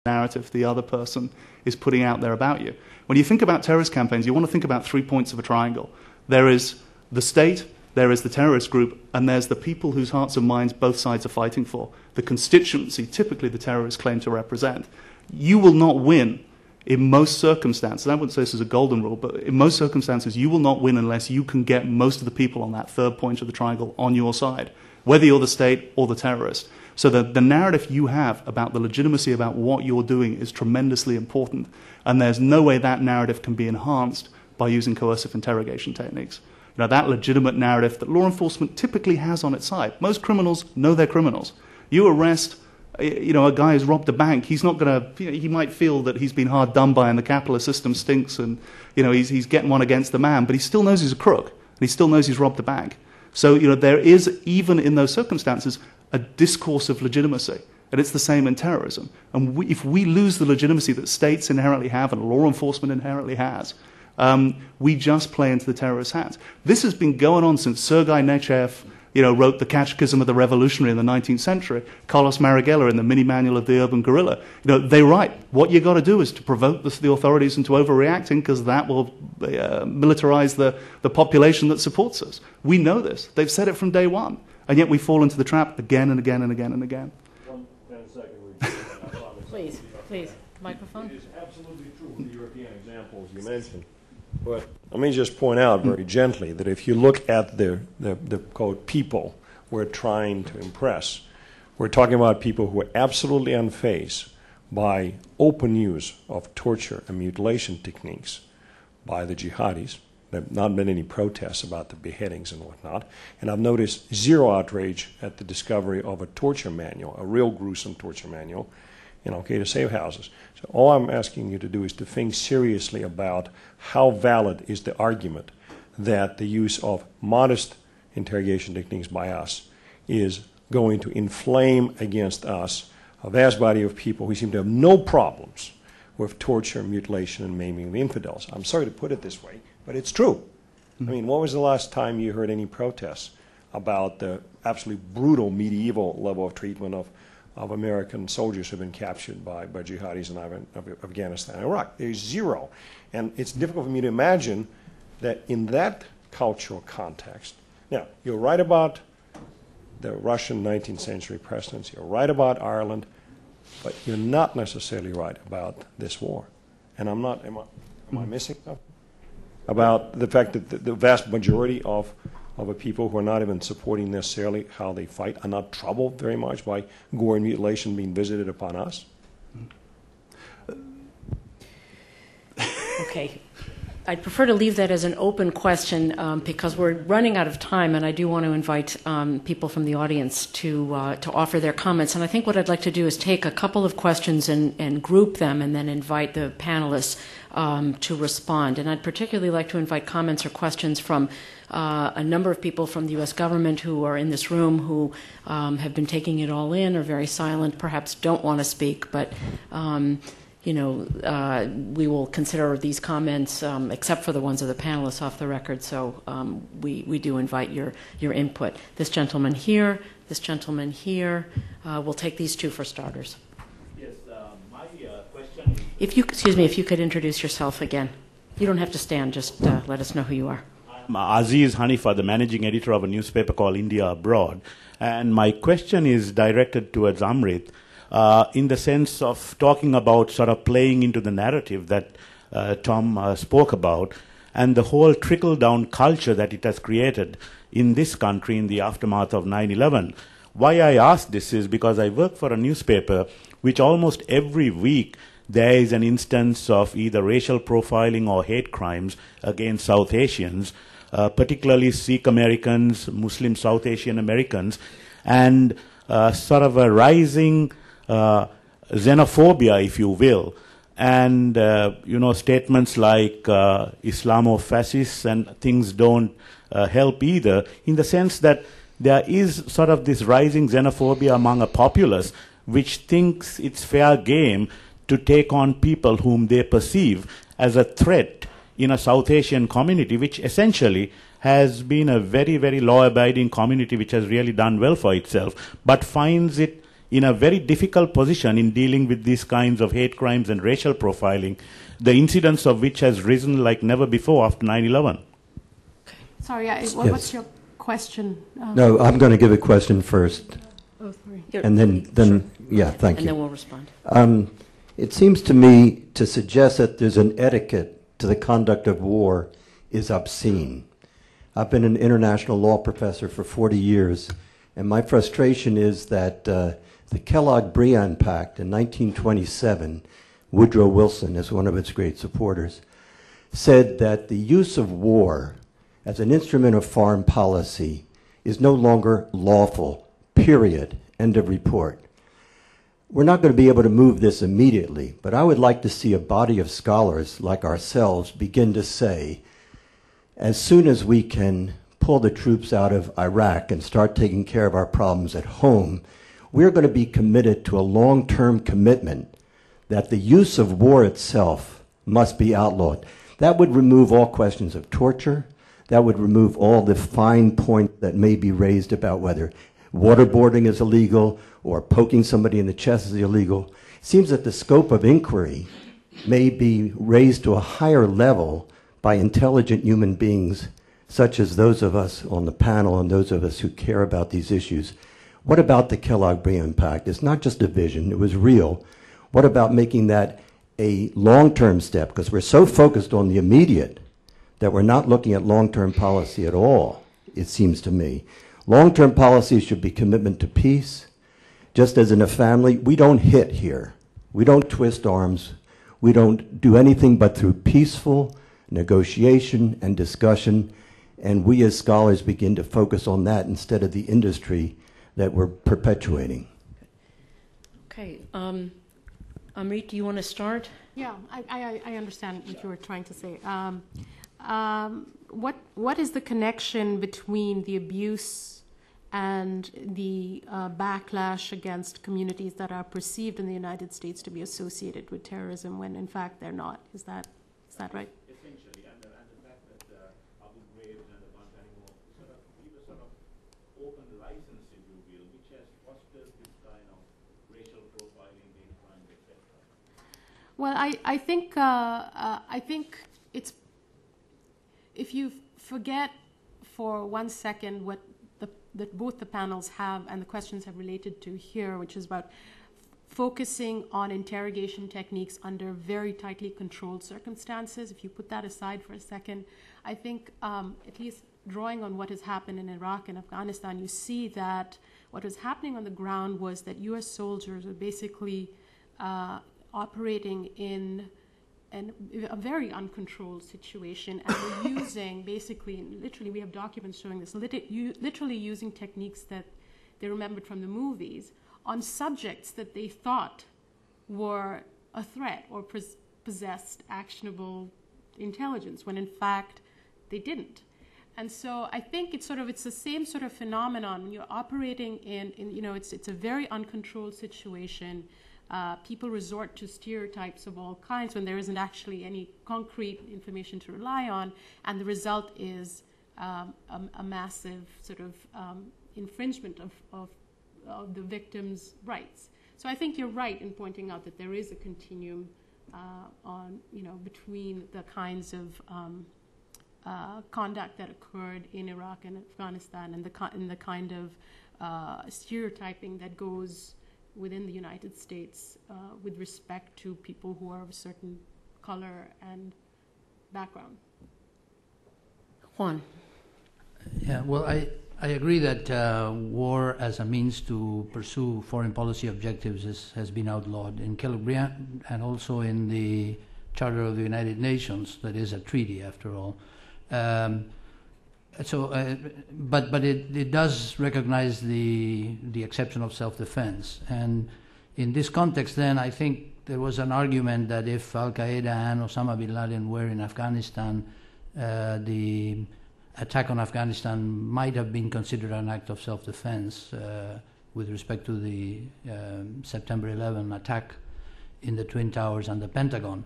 narrative the other person is putting out there about you. When you think about terrorist campaigns, you want to think about 3 points of a triangle. There is the state, there is the terrorist group, and there's the people whose hearts and minds both sides are fighting for, the constituency typically the terrorists claim to represent. You will not win in most circumstances. I wouldn't say this is a golden rule, but in most circumstances you will not win unless you can get most of the people on that third point of the triangle on your side, whether you're the state or the terrorist. So the narrative you have about the legitimacy about what you're doing is tremendously important, and there's no way that narrative can be enhanced by using coercive interrogation techniques. You know, that legitimate narrative that law enforcement typically has on its side. Most criminals know they're criminals. You arrest, you know, a guy who's robbed a bank, he's not going to, you know, he might feel that he's been hard done by and the capitalist system stinks and, you know, he's getting one against the man, but he still knows he's a crook, and he still knows he's robbed a bank. So, you know, there is, even in those circumstances, a discourse of legitimacy. And it's the same in terrorism. And if we lose the legitimacy that states inherently have and law enforcement inherently has, we just play into the terrorist's hands. This has been going on since Sergei Nechayev, you know, wrote The Catechism of the Revolutionary in the 19th century, Carlos Marighella in the Mini Manual of the Urban Guerrilla. You know, they write, what you got to do is to provoke the authorities into overreacting, because that will militarize the population that supports us. We know this. They've said it from day one. And yet we fall into the trap again and again and again and again. 1 second. Please, microphone. It is absolutely true with the European examples you mentioned. But let me just point out very gently that if you look at the quote, people we're trying to impress, we're talking about people who are absolutely unfazed by open use of torture and mutilation techniques by the jihadis. There have not been any protests about the beheadings and whatnot. And I've noticed zero outrage at the discovery of a torture manual, a real gruesome torture manual, in Al-Qaeda safe houses. So all I'm asking you to do is to think seriously about how valid is the argument that the use of modest interrogation techniques by us is going to inflame against us a vast body of people who seem to have no problems with torture, mutilation, and maiming of infidels. I'm sorry to put it this way, but it's true. I mean, when was the last time you heard any protests about the absolutely brutal medieval level of treatment of American soldiers who have been captured by jihadis in Afghanistan and Iraq? There's zero. And it's difficult for me to imagine that in that cultural context. Now, you're right about the Russian 19th century precedents. You're right about Ireland. But you're not necessarily right about this war. And I'm not, am I missing something? About the fact that the vast majority of the people who are not even supporting necessarily how they fight are not troubled very much by gore and mutilation being visited upon us? Okay. I'd prefer to leave that as an open question because we're running out of time, and I do want to invite people from the audience to offer their comments. And I think what I'd like to do is take a couple of questions and group them, and then invite the panelists to respond. And I'd particularly like to invite comments or questions from a number of people from the U.S. government who are in this room who have been taking it all in, are very silent, perhaps don't want to speak, but we will consider these comments, except for the ones of the panelists, off the record. So we do invite your input. This gentleman here, this gentleman here. We'll take these two for starters. Yes, my question is... If you could introduce yourself again. You don't have to stand, just let us know who you are. I'm Aziz Hanifa, the managing editor of a newspaper called India Abroad. And my question is directed towards Amrit. In the sense of talking about sort of playing into the narrative that Tom spoke about, and the whole trickle-down culture that it has created in this country in the aftermath of 9/11. Why I ask this is because I work for a newspaper which almost every week there is an instance of either racial profiling or hate crimes against South Asians, particularly Sikh Americans, Muslim South Asian Americans, and sort of a rising xenophobia, if you will, and statements like Islamo-fascists and things don't help either, in the sense that there is sort of this rising xenophobia among a populace which thinks it's fair game to take on people whom they perceive as a threat in a South Asian community, which essentially has been a very, very law-abiding community which has really done well for itself, but finds it in a very difficult position in dealing with these kinds of hate crimes and racial profiling, the incidence of which has risen like never before after 9/11. Sorry, what's your question? No, I'm going to give a question first. Oh, sorry. And then yeah, thank you. And then we'll respond. It seems to me to suggest that there's an etiquette to the conduct of war is obscene. I've been an international law professor for 40 years, and my frustration is that the Kellogg-Briand Pact in 1927, Woodrow Wilson is one of its great supporters, said that the use of war as an instrument of foreign policy is no longer lawful, period, end of report. We're not going to be able to move this immediately, but I would like to see a body of scholars like ourselves begin to say, as soon as we can pull the troops out of Iraq and start taking care of our problems at home, we're going to be committed to a long-term commitment that the use of war itself must be outlawed. That would remove all questions of torture. That would remove all the fine points that may be raised about whether waterboarding is illegal or poking somebody in the chest is illegal. It seems that the scope of inquiry may be raised to a higher level by intelligent human beings, such as those of us on the panel and those of us who care about these issues. What about the Kellogg-Briand Pact? It's not just a vision, it was real. What about making that a long-term step? Because we're so focused on the immediate that we're not looking at long-term policy at all, it seems to me. Long-term policy should be commitment to peace. Just as in a family, we don't hit here. We don't twist arms. We don't do anything but through peaceful negotiation and discussion, and we as scholars begin to focus on that instead of the industry that we're perpetuating. Okay. Amrit, do you want to start? Yeah, I understand what you were trying to say. What is the connection between the abuse and the backlash against communities that are perceived in the United States to be associated with terrorism when in fact they're not? Is that right? Essentially, and the fact that Abu Ghraib and the Guantanamo give a sort of open license, if you will, which has fostered this kind of racial profiling, hate crime, etc. Well, I think it's, if you forget for 1 second what that both the panels have and the questions have related to here, which is about focusing on interrogation techniques under very tightly controlled circumstances. If you put that aside for a second, I think at least drawing on what has happened in Iraq and Afghanistan, you see that what was happening on the ground was that U.S. soldiers were basically operating in a very uncontrolled situation, and we're using basically, literally, we have documents showing this, literally using techniques that they remembered from the movies on subjects that they thought were a threat or possessed actionable intelligence, when in fact they didn't. And so I think it's the same sort of phenomenon when you're operating in it's a very uncontrolled situation. People resort to stereotypes of all kinds when there isn't actually any concrete information to rely on, and the result is a massive sort of infringement of the victim's rights. So I think you're right in pointing out that there is a continuum between the kinds of conduct that occurred in Iraq and Afghanistan and the kind of stereotyping that goes within the United States with respect to people who are of a certain color and background. Juan. Yeah, well, I agree that war as a means to pursue foreign policy objectives has been outlawed in Kellogg-Briand and also in the Charter of the United Nations, that is a treaty after all. But it does recognize the exception of self-defense. And in this context, then, I think there was an argument that if Al-Qaeda and Osama bin Laden were in Afghanistan, the attack on Afghanistan might have been considered an act of self-defense with respect to the September 11 attack in the Twin Towers and the Pentagon.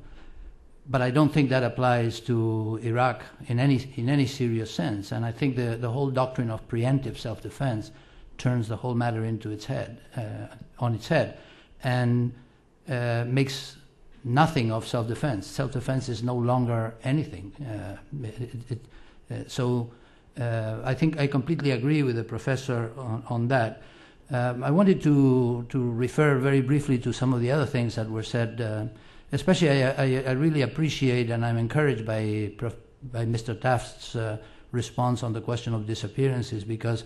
But I don't think that applies to Iraq in any serious sense. And I think the whole doctrine of preemptive self-defense turns the whole matter into its head, on its head, and makes nothing of self-defense. Self-defense is no longer anything. So I think I completely agree with the professor on that. I wanted to refer very briefly to some of the other things that were said. Especially, I really appreciate and I'm encouraged by Mr. Taft's response on the question of disappearances, because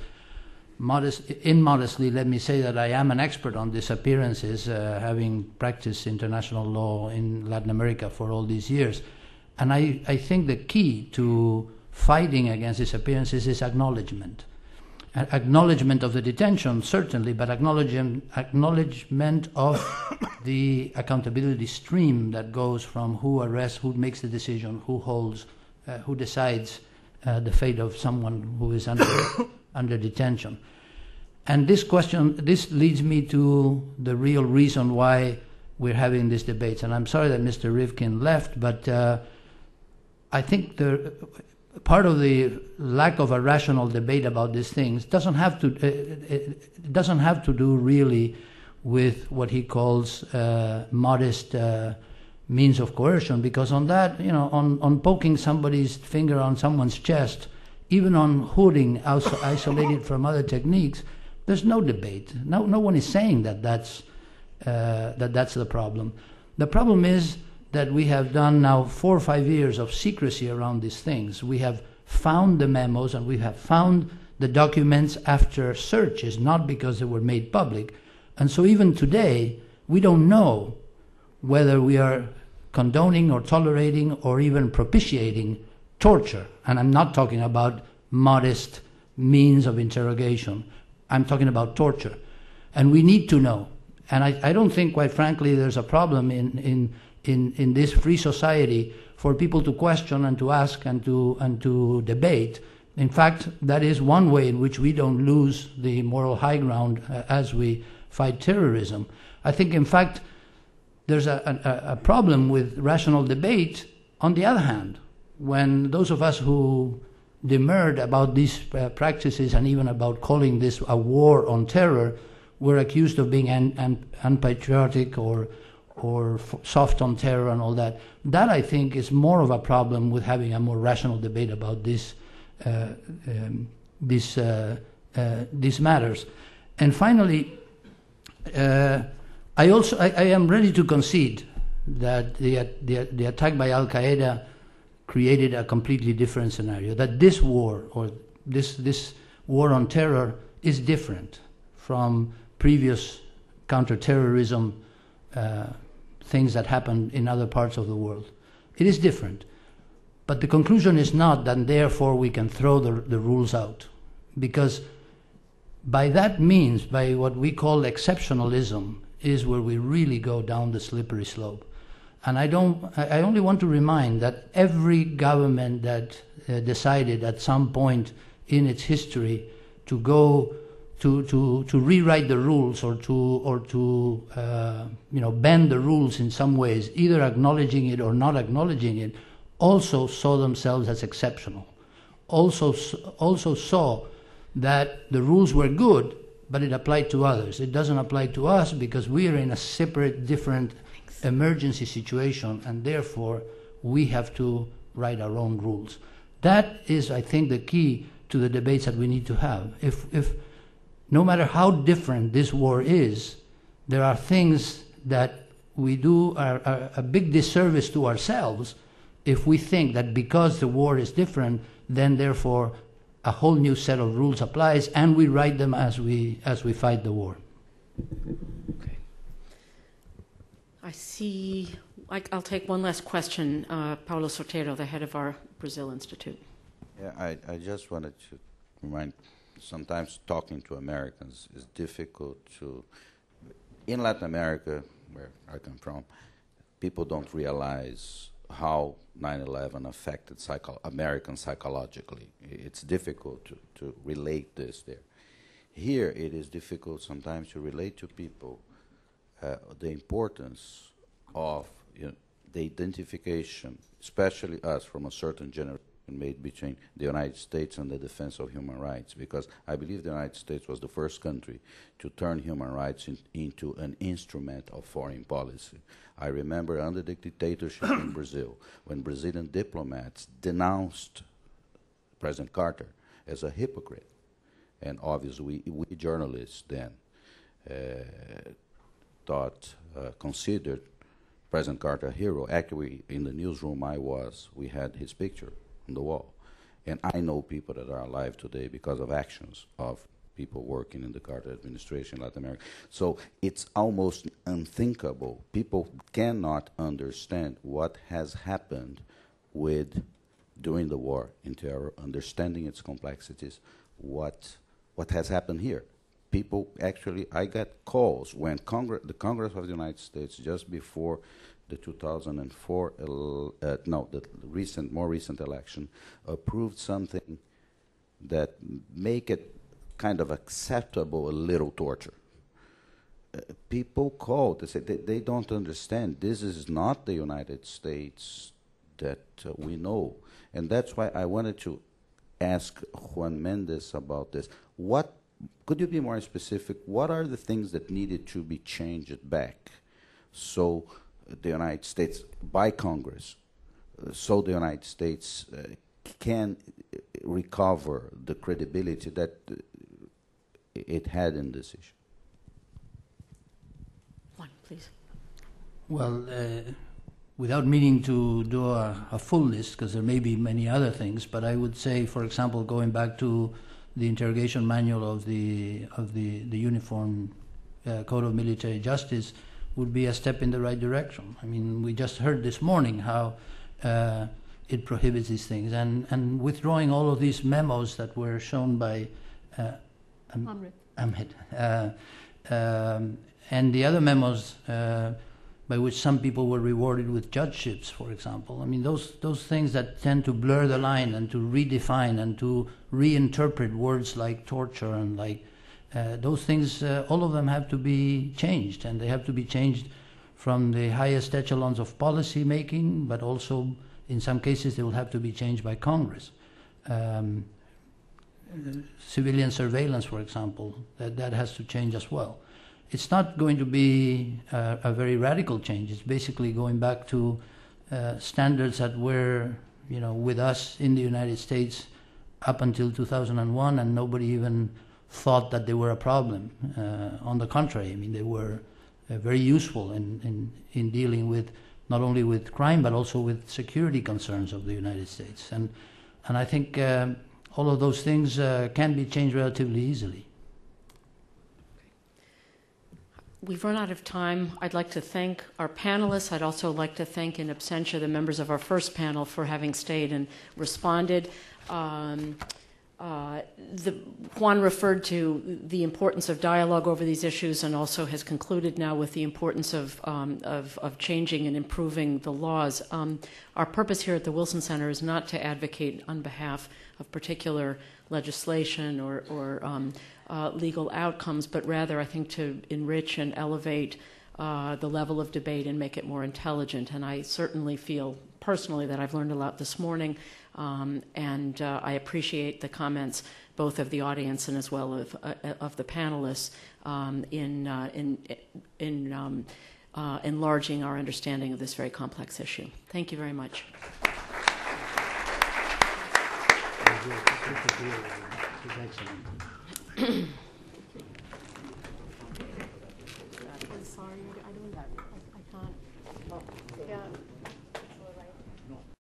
immodestly, let me say that I am an expert on disappearances, having practiced international law in Latin America for all these years. And I think the key to fighting against disappearances is acknowledgement. Acknowledgement of the detention, certainly, but acknowledgement of the accountability stream that goes from who arrests, who makes the decision, who holds, who decides the fate of someone who is under detention. And this leads me to the real reason why we're having these debates. And I'm sorry that Mr. Rivkin left, but I think part of the lack of a rational debate about these things doesn't have to do really with what he calls modest means of coercion, because on that, on poking somebody's finger on someone's chest, even on hooding isolated from other techniques, there's no debate. No one is saying that's the problem. The problem is that we have done now 4 or 5 years of secrecy around these things. We have found the memos and we have found the documents after searches, not because they were made public. And so even today, we don't know whether we are condoning or tolerating or even propitiating torture. And I'm not talking about modest means of interrogation. I'm talking about torture. And we need to know. And I don't think, quite frankly, there's a problem in this free society for people to question and to ask and to debate. In fact, that is one way in which we don't lose the moral high ground as we fight terrorism. I think, in fact, there's a problem with rational debate on the other hand, when those of us who demurred about these practices and even about calling this a war on terror were accused of being unpatriotic or soft on terror and all that. That, I think, is more of a problem with having a more rational debate about these matters. And finally, I am ready to concede that the attack by Al Qaeda created a completely different scenario. That this war or this war on terror is different from previous counterterrorism things that happened in other parts of the world. It is different. But the conclusion is not that therefore we can throw the rules out. Because by that means, by what we call exceptionalism, is where we really go down the slippery slope. And I only want to remind that every government that decided at some point in its history to go to rewrite the rules or to bend the rules in some ways, either acknowledging it or not acknowledging it, also saw themselves as exceptional. Also saw that the rules were good, but it applied to others. It doesn't apply to us because we are in a separate, different emergency situation, and therefore we have to write our own rules. That is, I think, the key to the debates that we need to have. If no matter how different this war is, there are things that we do are a big disservice to ourselves if we think that because the war is different, then therefore a whole new set of rules applies, and we write them as we fight the war. Okay. I see. I'll take one last question. Paulo Sorteiro, the head of our Brazil Institute. Yeah, I just wanted to remind. Sometimes talking to Americans is difficult to. In Latin America, where I come from, people don't realize how 9/11 affected Americans psychologically. It's difficult to relate this there. Here, it is difficult sometimes to relate to people the importance of the identification, especially us from a certain generation, made between the United States and the defense of human rights, because I believe the United States was the first country to turn human rights into an instrument of foreign policy. I remember under the dictatorship in Brazil, when Brazilian diplomats denounced President Carter as a hypocrite. And obviously, we journalists then considered President Carter a hero. Actually, in the newsroom we had his picture on the wall. And I know people that are alive today because of actions of people working in the Carter administration in Latin America. So it's almost unthinkable. People cannot understand what has happened during the war in terror, understanding its complexities, what has happened here. People actually, I got calls when the Congress of the United States, just before the 2004, the more recent election, approved something that make it kind of acceptable, a little torture. People called, they said they don't understand. This is not the United States that we know. And that's why I wanted to ask Juan Mendez about this. Could you be more specific? What are the things that needed to be changed back so the United States, by Congress, so the United States can recover the credibility that it had in this issue? Juan, please. Well, without meaning to do a full list, because there may be many other things, but I would say, for example, going back to the interrogation manual of the Uniform Code of Military Justice would be a step in the right direction. I mean, we just heard this morning how it prohibits these things, and withdrawing all of these memos that were shown by Ahmed, and the other memos by which some people were rewarded with judgeships, for example. I mean, those things that tend to blur the line and to redefine and to reinterpret words like torture and like those things, all of them have to be changed, and they have to be changed from the highest echelons of policy making, but also in some cases they will have to be changed by Congress. Civilian surveillance, for example, that has to change as well. It's not going to be a very radical change. It's basically going back to standards that were, with us in the United States up until 2001, and nobody even thought that they were a problem. On the contrary, I mean, they were very useful in dealing with not only with crime but also with security concerns of the United States. And I think all of those things can be changed relatively easily. We've run out of time. I'd like to thank our panelists. I'd also like to thank in absentia the members of our first panel for having stayed and responded. Juan referred to the importance of dialogue over these issues and also has concluded now with the importance of changing and improving the laws. Our purpose here at the Wilson Center is not to advocate on behalf of particular legislation or legal outcomes, but rather, I think, to enrich and elevate the level of debate and make it more intelligent. And I certainly feel personally that I've learned a lot this morning, and I appreciate the comments both of the audience and as well of the panelists in enlarging our understanding of this very complex issue. Thank you very much. It's excellent.